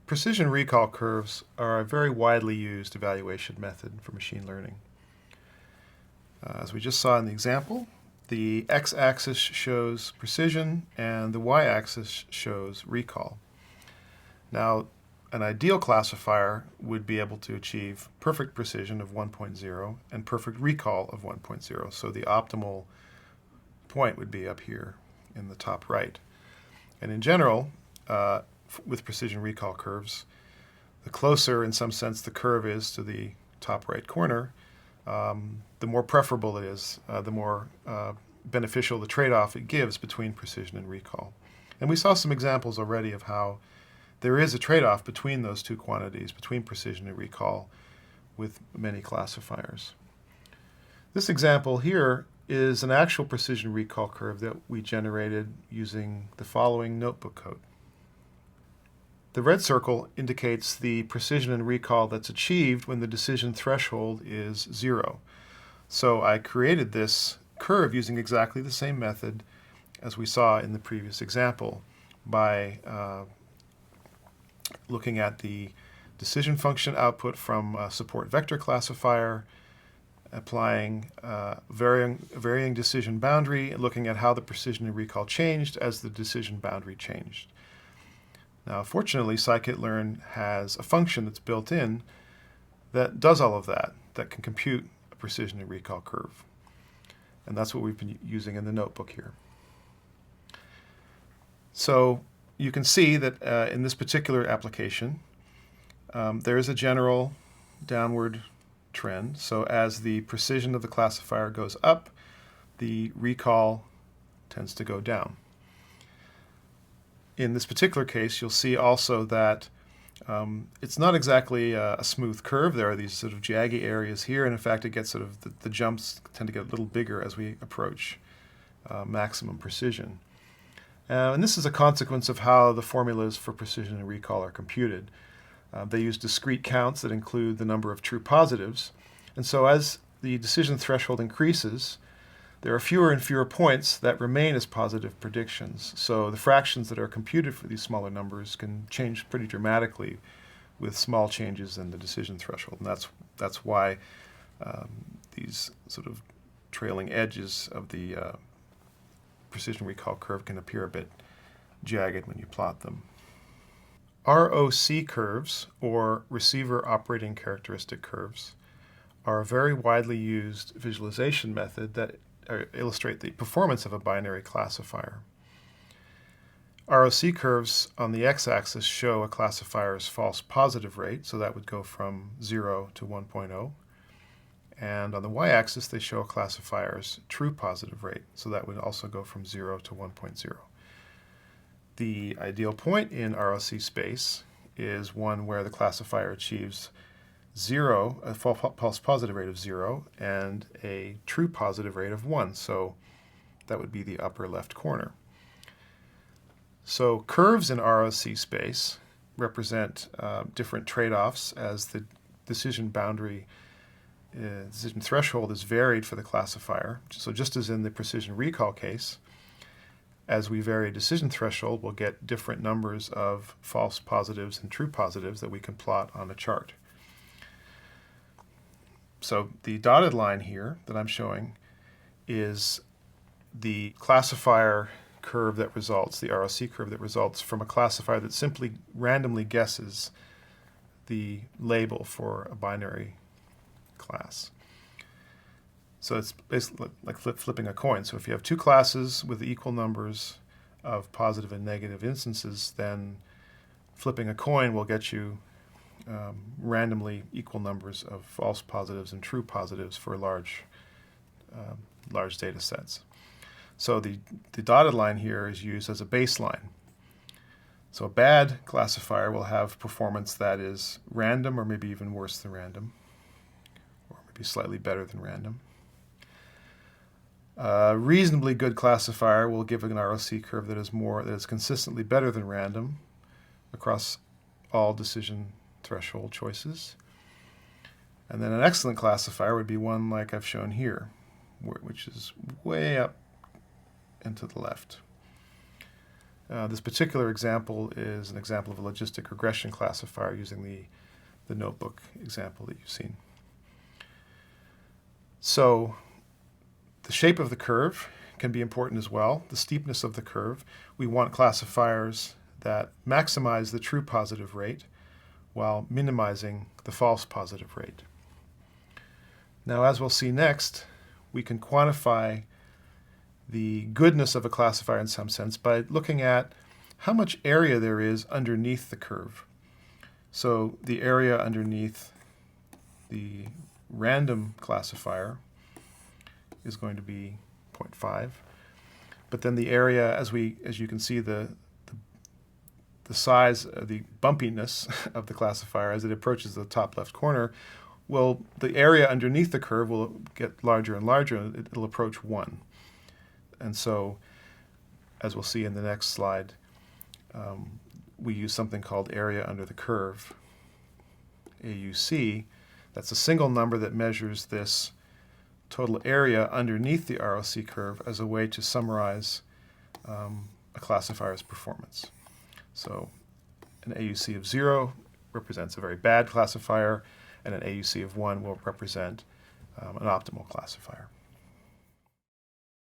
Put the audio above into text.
Precision recall curves are a very widely used evaluation method for machine learning. As we just saw in the example, the x-axis shows precision and the y-axis shows recall. Now, an ideal classifier would be able to achieve perfect precision of 1.0 and perfect recall of 1.0. So the optimal point would be up here in the top right. And in general, with precision recall curves, the closer, in some sense, the curve is to the top right corner, the more preferable it is, the more beneficial the trade-off it gives between precision and recall. And we saw some examples already of how there is a trade-off between those two quantities, between precision and recall, with many classifiers. This example here is an actual precision recall curve that we generated using the following notebook code. The red circle indicates the precision and recall that's achieved when the decision threshold is 0. So I created this curve using exactly the same method as we saw in the previous example by looking at the decision function output from a support vector classifier, applying varying decision boundary, and looking at how the precision and recall changed as the decision boundary changed. Now, fortunately, scikit-learn has a function that's built in that does all of that, that can compute a precision and recall curve. And that's what we've been using in the notebook here. So you can see that in this particular application, there is a general downward trend. So as the precision of the classifier goes up, the recall tends to go down. In this particular case, you'll see also that it's not exactly a smooth curve. There are these sort of jaggy areas here, and in fact, it gets sort of the jumps tend to get a little bigger as we approach maximum precision. And this is a consequence of how the formulas for precision and recall are computed. They use discrete counts that include the number of true positives, and so as the decision threshold increases, there are fewer and fewer points that remain as positive predictions. So the fractions that are computed for these smaller numbers can change pretty dramatically with small changes in the decision threshold. And that's why these sort of trailing edges of the precision recall curve can appear a bit jagged when you plot them. ROC curves, or receiver operating characteristic curves, are a very widely used visualization method that illustrate the performance of a binary classifier. ROC curves on the x-axis show a classifier's false positive rate, so that would go from 0 to 1.0. And on the y-axis, they show a classifier's true positive rate, so that would also go from 0 to 1.0. The ideal point in ROC space is one where the classifier achieves 0, a false positive rate of 0, and a true positive rate of 1. So that would be the upper left corner. So curves in ROC space represent different trade-offs as the decision boundary, decision threshold is varied for the classifier. So just as in the precision recall case, as we vary decision threshold, we'll get different numbers of false positives and true positives that we can plot on a chart. So the dotted line here that I'm showing is the classifier curve that results, the ROC curve that results from a classifier that simply randomly guesses the label for a binary class. So it's basically like flipping a coin. So if you have two classes with equal numbers of positive and negative instances, then flipping a coin will get you randomly equal numbers of false positives and true positives for large data sets. So the dotted line here is used as a baseline. So a bad classifier will have performance that is random or maybe even worse than random, or maybe slightly better than random. A reasonably good classifier will give an ROC curve that is consistently better than random across all decision threshold choices. And then an excellent classifier would be one like I've shown here, which is way up and to the left. This particular example is an example of a logistic regression classifier using the notebook example that you've seen. So the shape of the curve can be important as well. The steepness of the curve. We want classifiers that maximize the true positive rate while minimizing the false positive rate. Now, as we'll see next, we can quantify the goodness of a classifier in some sense by looking at how much area there is underneath the curve. So the area underneath the random classifier is going to be 0.5. But then the area, as you can see, the size, the bumpiness of the classifier as it approaches the top left corner, the area underneath the curve will get larger and larger, and it'll approach 1. And so, as we'll see in the next slide, we use something called area under the curve, AUC. That's a single number that measures this total area underneath the ROC curve as a way to summarize a classifier's performance. So an AUC of 0 represents a very bad classifier, and an AUC of 1 will represent an optimal classifier.